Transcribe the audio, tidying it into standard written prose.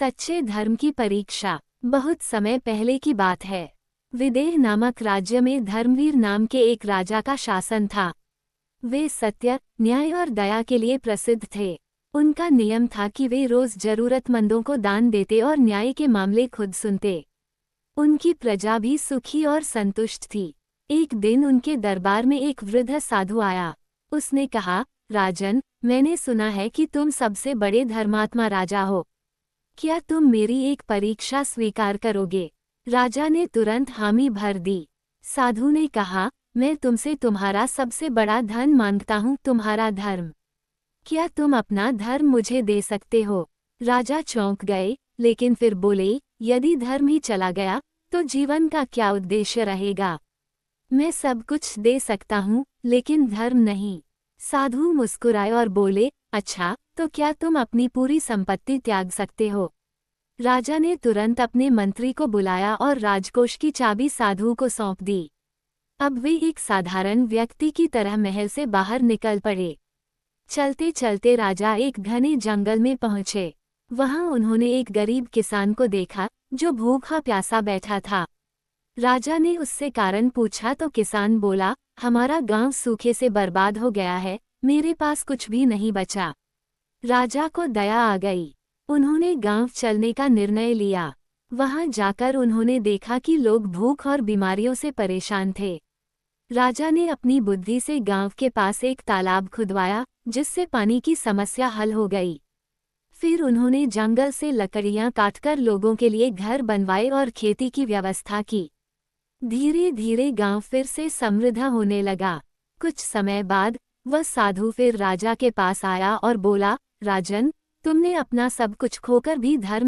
सच्चे धर्म की परीक्षा। बहुत समय पहले की बात है। विदेह नामक राज्य में धर्मवीर नाम के एक राजा का शासन था। वे सत्य, न्याय और दया के लिए प्रसिद्ध थे। उनका नियम था कि वे रोज जरूरतमंदों को दान देते और न्याय के मामले खुद सुनते। उनकी प्रजा भी सुखी और संतुष्ट थी। एक दिन उनके दरबार में एक वृद्ध साधु आया। उसने कहा, राजन, मैंने सुना है कि तुम सबसे बड़े धर्मात्मा राजा हो। क्या तुम मेरी एक परीक्षा स्वीकार करोगे? राजा ने तुरंत हामी भर दी। साधु ने कहा, मैं तुमसे तुम्हारा सबसे बड़ा धन मांगता हूँ, तुम्हारा धर्म। क्या तुम अपना धर्म मुझे दे सकते हो? राजा चौंक गए, लेकिन फिर बोले, यदि धर्म ही चला गया तो जीवन का क्या उद्देश्य रहेगा? मैं सब कुछ दे सकता हूँ, लेकिन धर्म नहीं। साधु मुस्कुराए और बोले, अच्छा, तो क्या तुम अपनी पूरी संपत्ति त्याग सकते हो? राजा ने तुरंत अपने मंत्री को बुलाया और राजकोष की चाबी साधु को सौंप दी। अब वे एक साधारण व्यक्ति की तरह महल से बाहर निकल पड़े। चलते चलते राजा एक घने जंगल में पहुंचे। वहां उन्होंने एक गरीब किसान को देखा जो भूखा प्यासा बैठा था। राजा ने उससे कारण पूछा तो किसान बोला, हमारा गांव सूखे से बर्बाद हो गया है, मेरे पास कुछ भी नहीं बचा। राजा को दया आ गई। उन्होंने गांव चलने का निर्णय लिया। वहां जाकर उन्होंने देखा कि लोग भूख और बीमारियों से परेशान थे। राजा ने अपनी बुद्धि से गांव के पास एक तालाब खुदवाया, जिससे पानी की समस्या हल हो गई। फिर उन्होंने जंगल से लकड़ियां काटकर लोगों के लिए घर बनवाए और खेती की व्यवस्था की। धीरे धीरे गांव फिर से समृद्ध होने लगा। कुछ समय बाद वह साधु फिर राजा के पास आया और बोला, राजन, तुमने अपना सब कुछ खोकर भी धर्म